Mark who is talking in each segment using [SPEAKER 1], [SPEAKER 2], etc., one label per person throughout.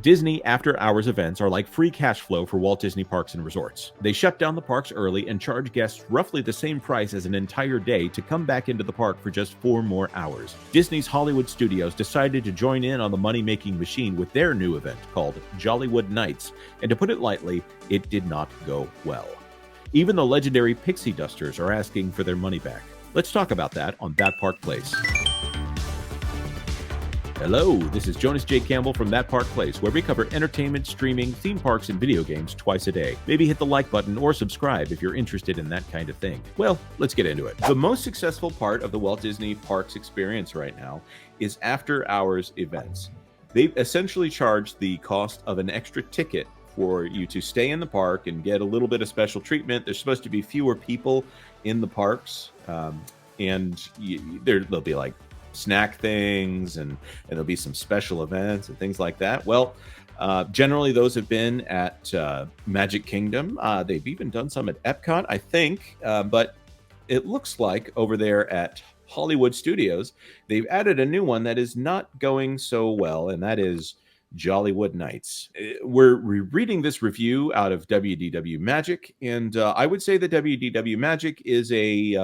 [SPEAKER 1] Disney after-hours events are like free cash flow for Walt Disney Parks and Resorts. They shut down the parks early and charge guests roughly the same price as an entire day to come back into the park for just 4 more hours. Disney's Hollywood Studios decided to join in on the money-making machine with their new event called Jollywood Nights, and to put it lightly, it did not go well. Even the legendary pixie dusters are asking for their money back. Let's talk about that on That Park Place. Hello, this is Jonas J. Campbell from That Park Place, where we cover entertainment, streaming, theme parks, and video games twice a day. Maybe hit the like button or subscribe if you're interested in that kind of thing. Well, let's get into it. The most successful part of the Walt Disney Parks experience right now is after-hours events. They essentially charge the cost of an extra ticket for you to stay in the park and get a little bit of special treatment. There's supposed to be fewer people in the parks, and there'll be like snack things, and there'll be some special events and things like that. Well, generally those have been at Magic Kingdom. They've even done some at Epcot, I think, but it looks like over there at Hollywood Studios, they've added a new one that is not going so well, and that is Jollywood Nights. We're reading this review out of WDW Magic, and I would say that WDW Magic is a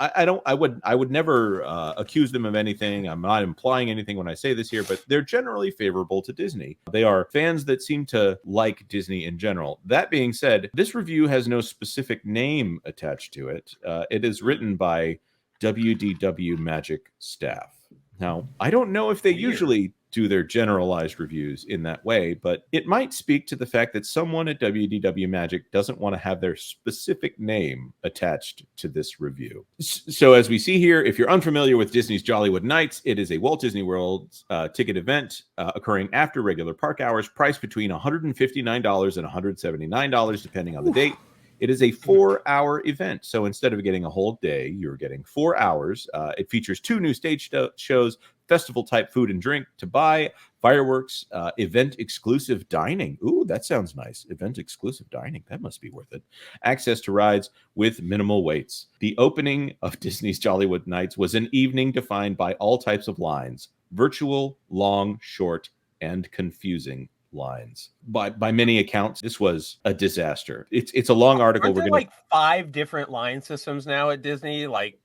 [SPEAKER 1] I would never accuse them of anything. I'm not implying anything when I say this here, but they're generally favorable to Disney. They are fans that seem to like Disney in general. That being said, this review has no specific name attached to it. It is written by WDW Magic staff. Now, I don't know if they usually do their generalized reviews in that way, but it might speak to the fact that someone at WDW Magic doesn't want to have their specific name attached to this review. So as we see here, if you're unfamiliar with Disney's Jollywood Nights, it is a Walt Disney World ticket event occurring after regular park hours, priced between $159 and $179, depending on the date. It is a 4-hour event. So instead of getting a whole day, you're getting 4 hours. It features 2 new stage shows, festival-type food and drink to buy, fireworks, event-exclusive dining. Ooh, that sounds nice. Event-exclusive dining. That must be worth it. Access to rides with minimal waits. The opening of Disney's Jollywood Nights was an evening defined by all types of lines: virtual, long, short, and confusing lines. By many accounts, this was a disaster. It's a long article.
[SPEAKER 2] Aren't there like 5 different line systems now at Disney? Like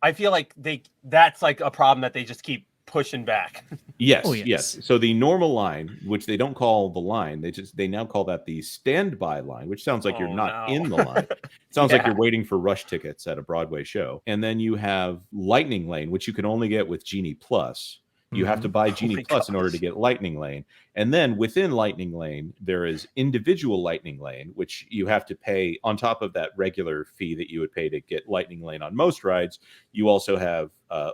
[SPEAKER 2] I feel like that's like a problem that they just keep pushing back.
[SPEAKER 1] Yes. So the normal line, which they don't call the line, they now call that the standby line, which sounds like you're not in the line. It sounds like you're waiting for rush tickets at a Broadway show. And then you have Lightning Lane, which you can only get with Genie Plus. You have to buy Genie Plus in order to get Lightning Lane. And then within Lightning Lane, there is individual Lightning Lane, which you have to pay on top of that regular fee that you would pay to get Lightning Lane on most rides. You also have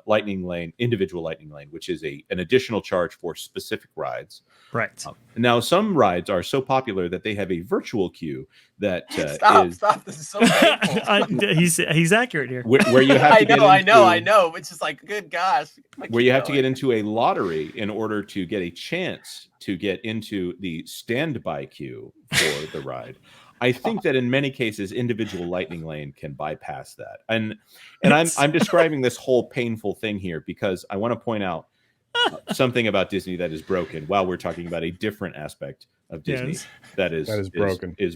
[SPEAKER 1] Lightning Lane, individual Lightning Lane, which is an additional charge for specific rides.
[SPEAKER 3] Right.
[SPEAKER 1] Now, some rides are so popular that they have a virtual queue that
[SPEAKER 2] Stop. This is so painful.
[SPEAKER 3] He's accurate here.
[SPEAKER 1] Where you have to
[SPEAKER 2] I know. It's just like, good gosh.
[SPEAKER 1] Where you have to get into a lottery in order to get a chance to get into the standby queue for the ride. I think that in many cases, individual Lightning Lane can bypass that. And I'm describing this whole painful thing here because I want to point out something about Disney that is broken while we're talking about a different aspect of Disney that is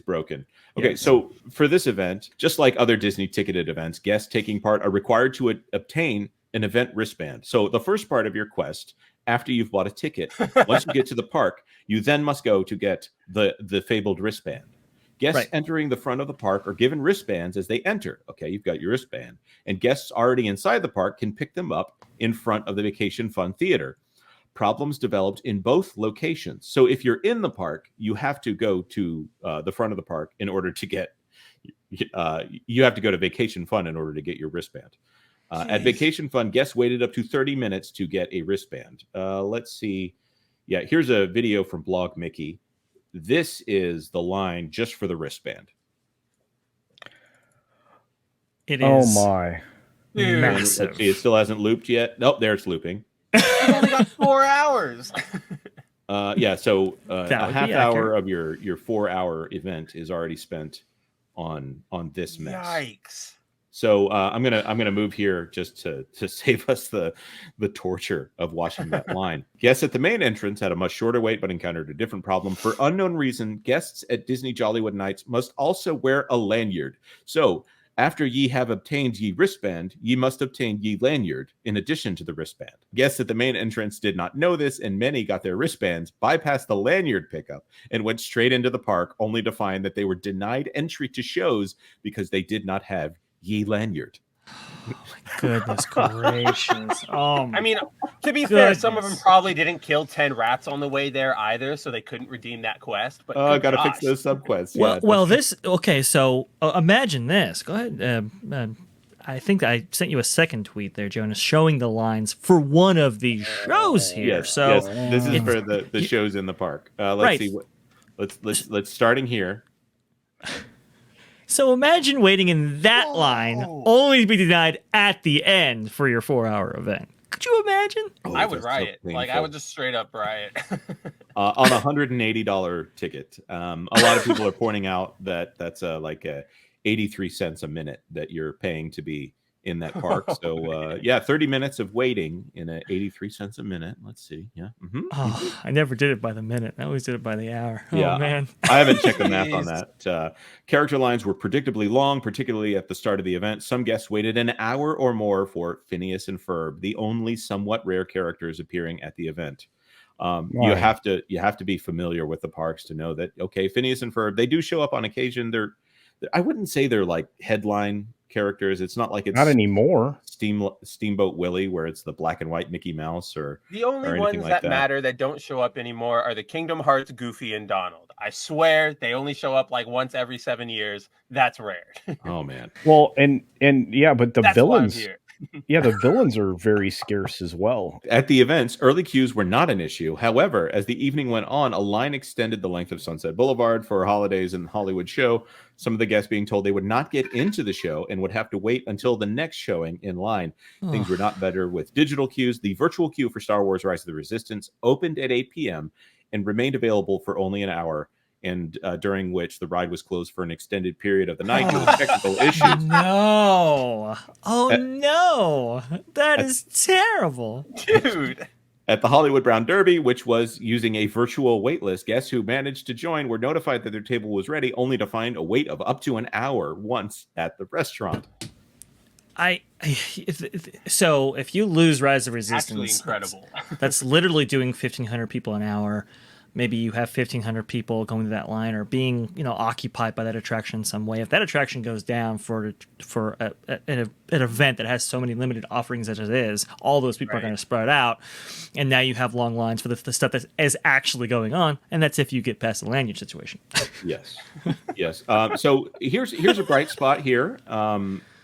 [SPEAKER 1] broken. Okay, so for this event, just like other Disney ticketed events, guests taking part are required to obtain an event wristband. So the first part of your quest, after you've bought a ticket, once you get to the park, you then must go to get the fabled wristband. Guests entering the front of the park are given wristbands as they enter. Okay, you've got your wristband. And guests already inside the park can pick them up in front of the Vacation Fun Theater. Problems developed in both locations. So if you're in the park, you have to go to the front of the park in order to get, you have to go to Vacation Fun in order to get your wristband. At Vacation Fun, guests waited up to 30 minutes to get a wristband. Let's see. Yeah, here's a video from Blog Mickey. This is the line just for the wristband.
[SPEAKER 3] It is.
[SPEAKER 4] Oh my.
[SPEAKER 3] Massive.
[SPEAKER 1] Let's see, it still hasn't looped yet. Nope, there it's looping.
[SPEAKER 2] You've only got 4 hours.
[SPEAKER 1] So a half hour of your 4-hour event is already spent on this mess.
[SPEAKER 2] Yikes.
[SPEAKER 1] So I'm gonna move here just to save us the torture of watching that line. Guests at the main entrance had a much shorter wait, but encountered a different problem. For unknown reason, guests at Disney Jollywood Nights must also wear a lanyard. So after ye have obtained ye wristband, ye must obtain ye lanyard in addition to the wristband. Guests at the main entrance did not know this, and many got their wristbands, bypassed the lanyard pickup, and went straight into the park, only to find that they were denied entry to shows because they did not have ye lanyard.
[SPEAKER 3] Goodness gracious.
[SPEAKER 2] I mean, to be fair, some of them probably didn't kill 10 rats on the way there either, so they couldn't redeem that quest. But
[SPEAKER 1] gotta fix those subquests.
[SPEAKER 3] Okay, so imagine this. Go ahead. I think I sent you a second tweet there, Jonas, showing the lines for one of the shows here.
[SPEAKER 1] Yes, this is for the shows in the park. Let's see what. Let's starting here.
[SPEAKER 3] So imagine waiting in that line only to be denied at the end for your 4-hour event. Could you imagine?
[SPEAKER 2] I would riot. I would just straight up riot.
[SPEAKER 1] On a $180 ticket. A lot of people are pointing out that that's like a 83 cents a minute that you're paying to be in that park. So 30 minutes of waiting in a 83 cents a minute. Let's see. Yeah. Mm-hmm.
[SPEAKER 3] Oh, I never did it by the minute. I always did it by the hour.
[SPEAKER 1] Yeah.
[SPEAKER 3] Oh man.
[SPEAKER 1] I haven't checked the math on that. Character lines were predictably long, particularly at the start of the event. Some guests waited an hour or more for Phineas and Ferb, the only somewhat rare characters appearing at the event. You have to be familiar with the parks to know that, okay, Phineas and Ferb, they do show up on occasion. I wouldn't say they're like headline characters. It's not like it's
[SPEAKER 4] not anymore.
[SPEAKER 1] Steamboat Willie, where it's the black and white Mickey Mouse, or
[SPEAKER 2] the only
[SPEAKER 1] or
[SPEAKER 2] ones
[SPEAKER 1] like
[SPEAKER 2] that matter that don't show up anymore are the Kingdom Hearts, Goofy, and Donald. I swear they only show up like once every 7 years. That's rare.
[SPEAKER 1] Oh man.
[SPEAKER 4] Well, and yeah, but the villains.
[SPEAKER 1] Yeah,
[SPEAKER 4] the villains are very scarce as well.
[SPEAKER 1] At the events, early queues were not an issue. However, as the evening went on, a line extended the length of Sunset Boulevard for holidays and the Hollywood show, some of the guests being told they would not get into the show and would have to wait until the next showing in line. Things were not better with digital queues. The virtual queue for Star Wars Rise of the Resistance opened at 8 p.m. and remained available for only an hour, and during which the ride was closed for an extended period of the night due to technical issues.
[SPEAKER 3] No. No. That is terrible.
[SPEAKER 2] Dude.
[SPEAKER 1] At the Hollywood Brown Derby, which was using a virtual wait list, guests who managed to join were notified that their table was ready, only to find a wait of up to an hour once at the restaurant.
[SPEAKER 3] So if you lose Rise of Resistance,
[SPEAKER 2] actually incredible.
[SPEAKER 3] That's literally doing 1,500 people an hour. Maybe you have 1,500 people going to that line or being, occupied by that attraction in some way. If that attraction goes down for an event that has so many limited offerings as it is, all those people are going to spread out, and now you have long lines for the stuff that is actually going on, and that's if you get past the lanyard situation. Yes.
[SPEAKER 1] So here's a bright spot here.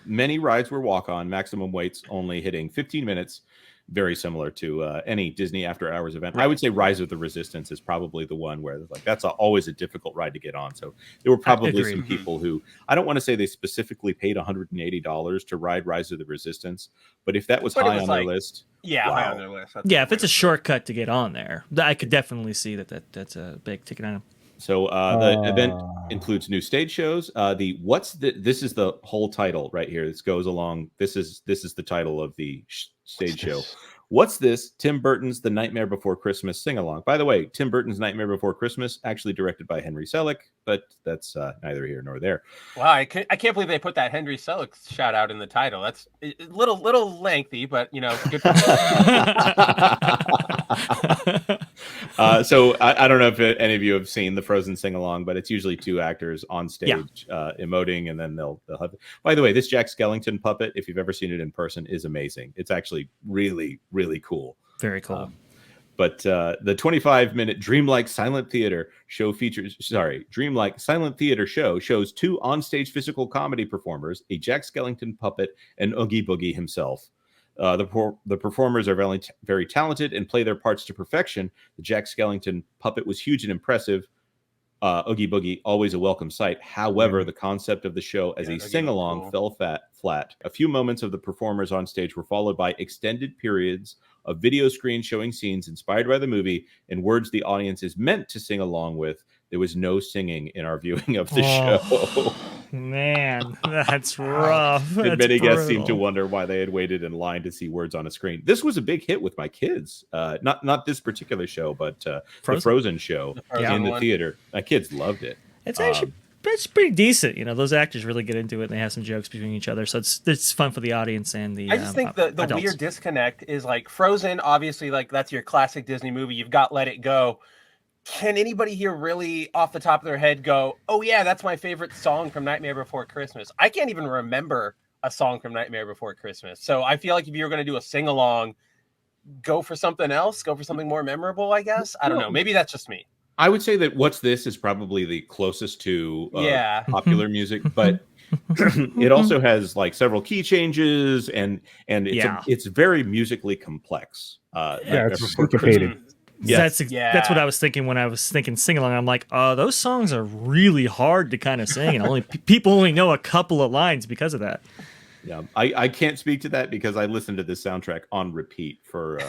[SPEAKER 1] Many rides were walk-on, maximum waits only hitting 15 minutes. Very similar to any Disney after hours event. I would say Rise of the Resistance is probably the one where that's always a difficult ride to get on. So there were probably some people who, I don't want to say they specifically paid $180 to ride Rise of the Resistance, but if that was high on their list.
[SPEAKER 2] Yeah, high on their list.
[SPEAKER 3] If it's a shortcut to get on there, I could definitely see that's a big ticket item.
[SPEAKER 1] So the event includes new stage shows. This is the whole title right here. This goes along. This is the title of the stage show. What's this? Tim Burton's The Nightmare Before Christmas sing-along. By the way, Tim Burton's Nightmare Before Christmas, actually directed by Henry Selick, but that's neither here nor there.
[SPEAKER 2] Wow, I can't believe they put that Henry Selick shout out in the title. That's a little lengthy, but good for
[SPEAKER 1] So I don't know if any of you have seen the Frozen sing-along, but it's usually two actors on stage emoting, and then they'll have. By the way, this Jack Skellington puppet, if you've ever seen it in person, is amazing. It's actually really, really cool.
[SPEAKER 3] Very cool.
[SPEAKER 1] But the 25-minute Dreamlike Silent Theater show shows two onstage physical comedy performers, a Jack Skellington puppet, and Oogie Boogie himself. The performers are very, very talented and play their parts to perfection. The Jack Skellington puppet was huge and impressive. Oogie Boogie, always a welcome sight. However, the concept of the show as a sing-along fell flat. A few moments of the performers on stage were followed by extended periods of video screens showing scenes inspired by the movie and words the audience is meant to sing along with. There was no singing in our viewing of the show.
[SPEAKER 3] man, that's rough.
[SPEAKER 1] And
[SPEAKER 3] That's
[SPEAKER 1] many guests seemed to
[SPEAKER 3] brutal.
[SPEAKER 1] wonder why they had waited in line to see words on a screen. This was a big hit with my kids. Not this particular show, but the Frozen show
[SPEAKER 2] The Frozen
[SPEAKER 1] in the
[SPEAKER 2] one.
[SPEAKER 1] theater. My kids loved it.
[SPEAKER 3] It's actually it's pretty decent. You know, those actors really get into it, and they have some jokes between each other, so it's fun for the audience and the.
[SPEAKER 2] I just think the
[SPEAKER 3] adults.
[SPEAKER 2] weird disconnect is like Frozen. Obviously, like that's your classic Disney movie. You've got Let It Go. Can anybody here really, off the top of their head, go, "Oh yeah, that's my favorite song from Nightmare Before Christmas"? I can't even remember a song from Nightmare Before Christmas. So I feel like if you're going to do a sing along, go for something else. Go for something more memorable. I guess I don't know. Maybe that's just me.
[SPEAKER 1] I would say that What's This is probably the closest to popular music, but it also has like several key changes and it's very musically complex.
[SPEAKER 4] It's syncopated.
[SPEAKER 1] Yes.
[SPEAKER 3] That's what I was thinking when I was thinking sing along. I'm like, those songs are really hard to kind of sing, and people only know a couple of lines because of that.
[SPEAKER 1] Yeah, I can't speak to that because I listened to this soundtrack on repeat for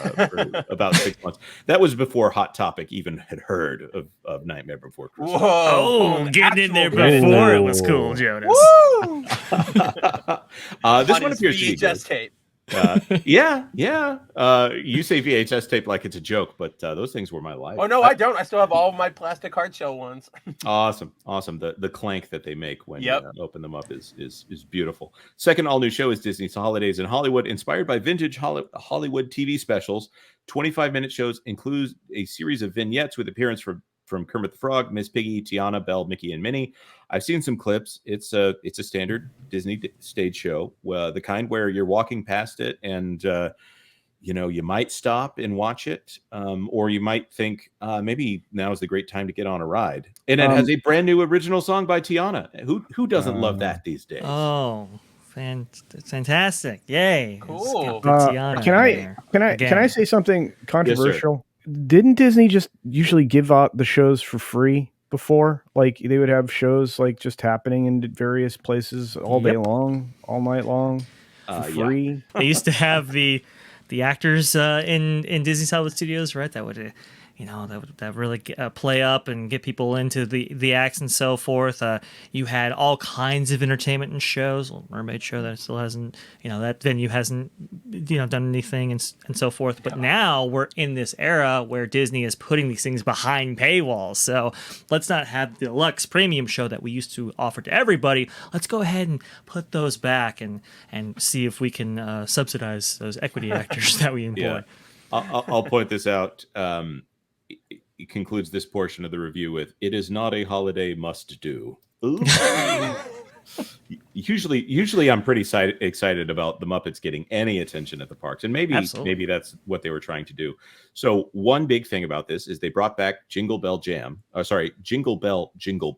[SPEAKER 1] about 6 months. That was before Hot Topic even had heard of Nightmare Before Christmas.
[SPEAKER 2] Whoa!
[SPEAKER 3] Getting in there before it was cool, Jonas.
[SPEAKER 2] Woo!
[SPEAKER 1] This one appears to be good.
[SPEAKER 2] VHS tape.
[SPEAKER 1] Yeah. You say VHS tape like it's a joke, but those things were my life.
[SPEAKER 2] Oh no, I don't. I still have all of my plastic hard shell ones.
[SPEAKER 1] Awesome. The clank that they make when you open them up is beautiful. Second all new show is Disney's Holidays in Hollywood, inspired by vintage Hollywood TV specials. 25-minute shows include a series of vignettes with appearance from Kermit the Frog, Miss Piggy, Tiana, Belle, Mickey, and Minnie. I've seen some clips. It's a standard Disney stage show, the kind where you're walking past it and you might stop and watch it, or you might think maybe now is the great time to get on a ride. And it has a brand new original song by Tiana. Who doesn't love that these days?
[SPEAKER 3] Oh, fantastic! Yay!
[SPEAKER 2] Cool.
[SPEAKER 4] Can I say something controversial? Yes, didn't Disney just usually give out the shows for free before? Like they would have shows like just happening in various places all day long, all night long, for free.
[SPEAKER 3] Yeah. They used to have the actors in Disney's Hollywood Studios, right? That would that really play up and get people into the acts and so forth. You had all kinds of entertainment and shows. Little Mermaid show that still hasn't, that venue hasn't, done anything and so forth. But now we're in this era where Disney is putting these things behind paywalls. So let's not have the deluxe premium show that we used to offer to everybody. Let's go ahead and put those back and see if we can subsidize those equity actors that we employ.
[SPEAKER 1] Yeah. I'll point this out. It concludes this portion of the review with, "It is not a holiday must do." Usually I'm pretty excited about the Muppets getting any attention at the parks, and maybe that's what they were trying to do. So one big thing about this is they brought back Jingle Bell Jingle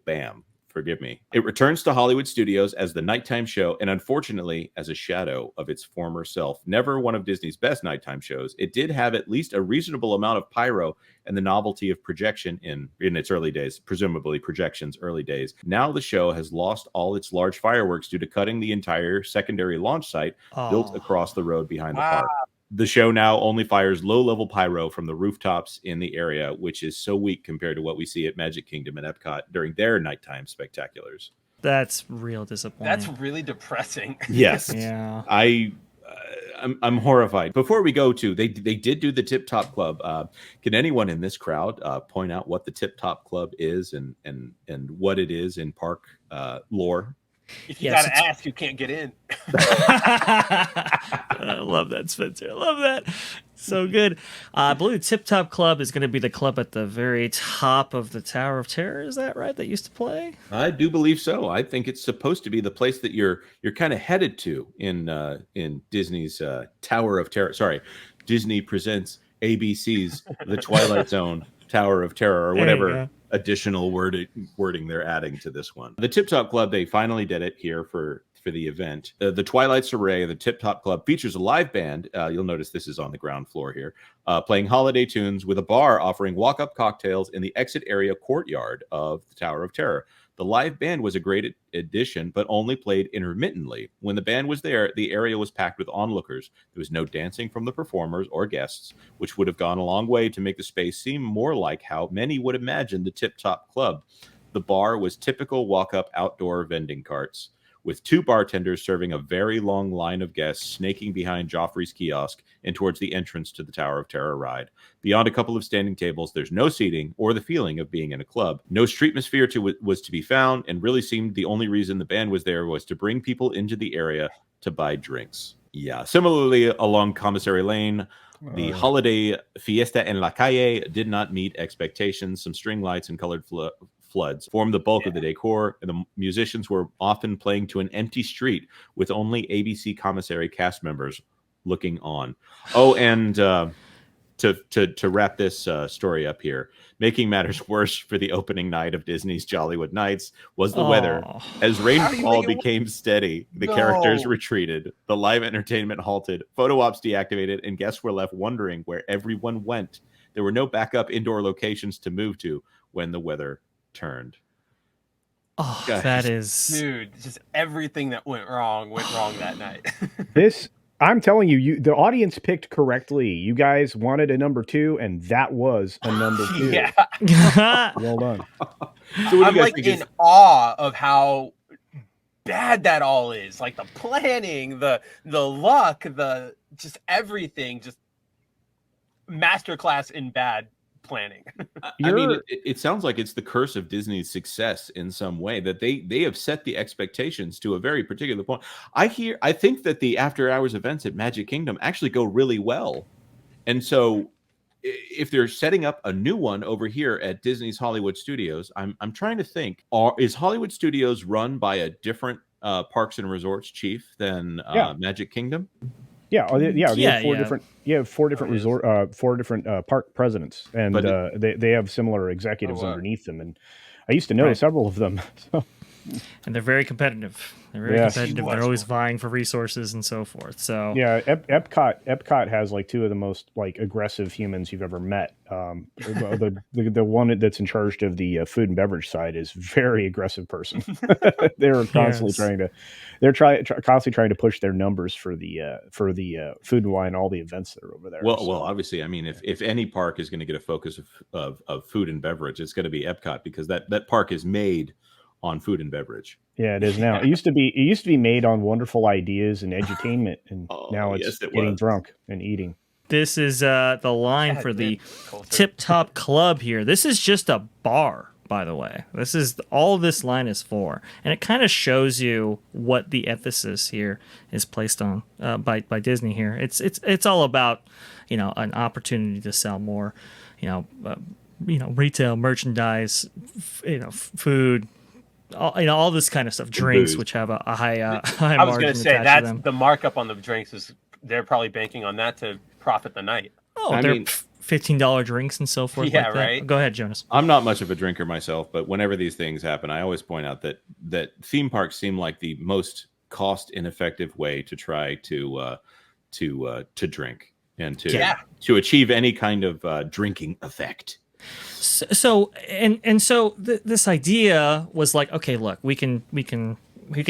[SPEAKER 1] Bam. Forgive me. It returns to Hollywood Studios as the nighttime show, and unfortunately as a shadow of its former self. Never one of Disney's best nighttime shows, it did have at least a reasonable amount of pyro and the novelty of projection in its early days, presumably projection's early days. Now the show has lost all its large fireworks due to cutting the entire secondary launch site built across the road behind the park. The show now only fires low-level pyro from the rooftops in the area, which is so weak compared to what we see at Magic Kingdom and Epcot during their nighttime spectaculars.
[SPEAKER 3] That's real disappointing.
[SPEAKER 2] That's really depressing.
[SPEAKER 1] Yes.
[SPEAKER 3] Yeah.
[SPEAKER 1] I'm horrified. Before we go to, they did do the Tip Top Club. Can anyone in this crowd point out what the Tip Top Club is and what it is in park lore?
[SPEAKER 2] If you gotta ask, you can't get in.
[SPEAKER 3] I love that, Spencer. I love that. So good. I believe Tip Top Club is going to be the club at the very top of the Tower of Terror. Is that right? That used to play?
[SPEAKER 1] I do believe so. I think it's supposed to be the place that you're kind of headed to in Disney's Tower of Terror. Sorry, Disney presents ABC's The Twilight Zone Tower of Terror, or whatever additional wording they're adding to this one. The Tip Top Club, they finally did it here for the event. The Twilight Soiree, the Tip Top Club, features a live band. You'll notice this is on the ground floor here, playing holiday tunes with a bar offering walk-up cocktails in the exit area courtyard of the Tower of Terror. The live band was a great addition, but only played intermittently. When the band was there, the area was packed with onlookers. There was no dancing from the performers or guests, which would have gone a long way to make the space seem more like how many would imagine the Tip Top Club. The bar was typical walk-up outdoor vending carts, with 2 bartenders serving a very long line of guests snaking behind Joffrey's kiosk and towards the entrance to the Tower of Terror ride. Beyond a couple of standing tables, there's no seating or the feeling of being in a club. No streetmosphere was to be found, and really seemed the only reason the band was there was to bring people into the area to buy drinks. Yeah. Similarly, along Commissary Lane, the holiday Fiesta en la Calle did not meet expectations. Some string lights and colored floods formed the bulk of the decor, and the musicians were often playing to an empty street with only ABC Commissary cast members looking on. Oh, and to wrap this story up here, making matters worse for the opening night of Disney's Jollywood Nights was the weather. As rainfall became steady, the characters retreated, the live entertainment halted, photo ops deactivated, and guests were left wondering where everyone went. There were no backup indoor locations to move to when the weather turned.
[SPEAKER 3] Oh, guys. That is...
[SPEAKER 2] Dude, just everything that went wrong that night.
[SPEAKER 4] I'm telling you, the audience picked correctly. You guys wanted a number 2, and that was a number 2.
[SPEAKER 2] Yeah.
[SPEAKER 4] Well done.
[SPEAKER 2] So I'm like in awe of how bad that all is. Like the planning, the luck, the just everything, just masterclass in bad planning.
[SPEAKER 1] I mean, it sounds like it's the curse of Disney's success in some way, that they have set the expectations to a very particular point. I think that the after hours events at Magic Kingdom actually go really well. And so if they're setting up a new one over here at Disney's Hollywood Studios, I'm trying to think, is Hollywood Studios run by a different Parks and Resorts chief than Magic Kingdom?
[SPEAKER 4] Yeah, You have 4 different resort, 4 different park presidents, and they have similar executives underneath them. And I used to know several of them. So.
[SPEAKER 3] And they're very competitive. They're always vying for resources and so forth. So
[SPEAKER 4] yeah, Epcot has like 2 of the most like aggressive humans you've ever met. The one that's in charge of the food and beverage side is very aggressive person. They're constantly constantly trying to push their numbers for the food and wine, all the events that are over there.
[SPEAKER 1] Well, obviously, I mean, if any park is going to get a focus of food and beverage, it's going to be Epcot, because that park is made on food and beverage.
[SPEAKER 4] Yeah, it is now. It used to be made on wonderful ideas and edutainment, and now it's getting drunk and eating.
[SPEAKER 3] This is the line for the Tip Top Club here. This is just a bar, by the way. This is all this line is for, and it kind of shows you what the emphasis here is placed on by Disney here. It's all about an opportunity to sell more, retail merchandise, food. All this kind of stuff, drinks, which have a high margin.
[SPEAKER 2] I was going to say that's
[SPEAKER 3] them.
[SPEAKER 2] The markup on the drinks is they're probably banking on that to profit the night.
[SPEAKER 3] Oh, they're $15 drinks and so forth.
[SPEAKER 2] Yeah,
[SPEAKER 3] like
[SPEAKER 2] right.
[SPEAKER 3] That. Go ahead, Jonas.
[SPEAKER 1] I'm not much of a drinker myself, but whenever these things happen, I always point out that theme parks seem like the most cost ineffective way to try to drink and to achieve any kind of drinking effect.
[SPEAKER 3] So this idea was like, okay, look, we can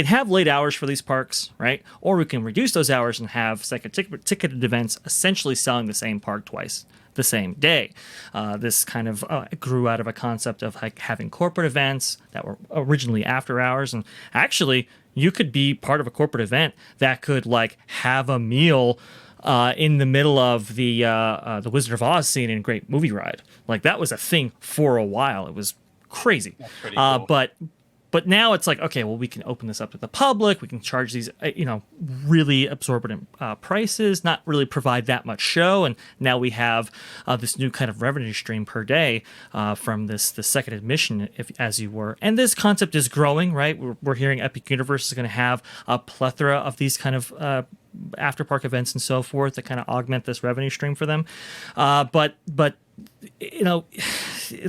[SPEAKER 3] have late hours for these parks, right? Or we can reduce those hours and have second ticketed events, essentially selling the same park twice the same day. This kind of grew out of a concept of like having corporate events that were originally after hours, and actually you could be part of a corporate event that could like have a meal in the middle of the Wizard of Oz scene in Great Movie Ride. Like that was a thing for a while. It was crazy.
[SPEAKER 2] That's pretty cool.
[SPEAKER 3] But now it's like, okay, well, we can open this up to the public. We can charge these, really absorbent prices, not really provide that much show. And now we have this new kind of revenue stream per day from the second admission, as you were. And this concept is growing, right? We're hearing Epic Universe is going to have a plethora of these kind of after park events and so forth that kind of augment this revenue stream for them. But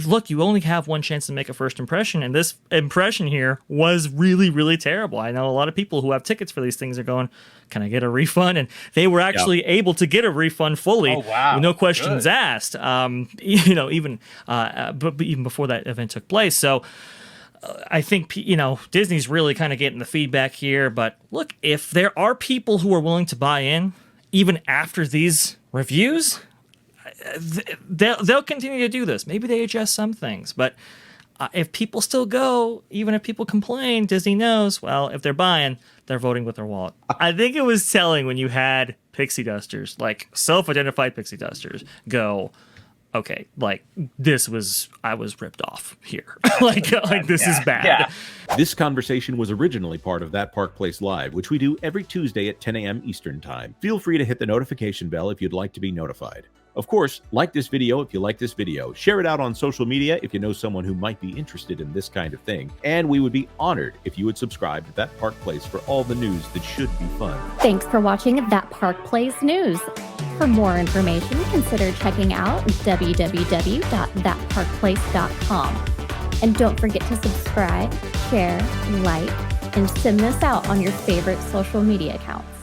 [SPEAKER 3] look, you only have one chance to make a first impression, and this impression here was really, really terrible. I know a lot of people who have tickets for these things are going, can I get a refund? And they were actually able to get a refund fully.
[SPEAKER 2] Oh, wow.
[SPEAKER 3] With no questions asked. Even before that event took place. So I think, Disney's really kind of getting the feedback here. But look, if there are people who are willing to buy in, even after these reviews, they'll continue to do this. Maybe they adjust some things, but if people still go, even if people complain, Disney knows, well, if they're buying, they're voting with their wallet. I think it was telling when you had pixie dusters, like self-identified pixie dusters, go, okay, like I was ripped off here. like this is bad.
[SPEAKER 2] Yeah.
[SPEAKER 1] This conversation was originally part of That Park Place Live, which we do every Tuesday at 10 a.m. Eastern Time. Feel free to hit the notification bell if you'd like to be notified. Of course, like this video if you like this video. Share it out on social media if you know someone who might be interested in this kind of thing. And we would be honored if you would subscribe to That Park Place for all the news that should be fun.
[SPEAKER 5] Thanks for watching That Park Place News. For more information, consider checking out www.thatparkplace.com. And don't forget to subscribe, share, like, and send this out on your favorite social media accounts.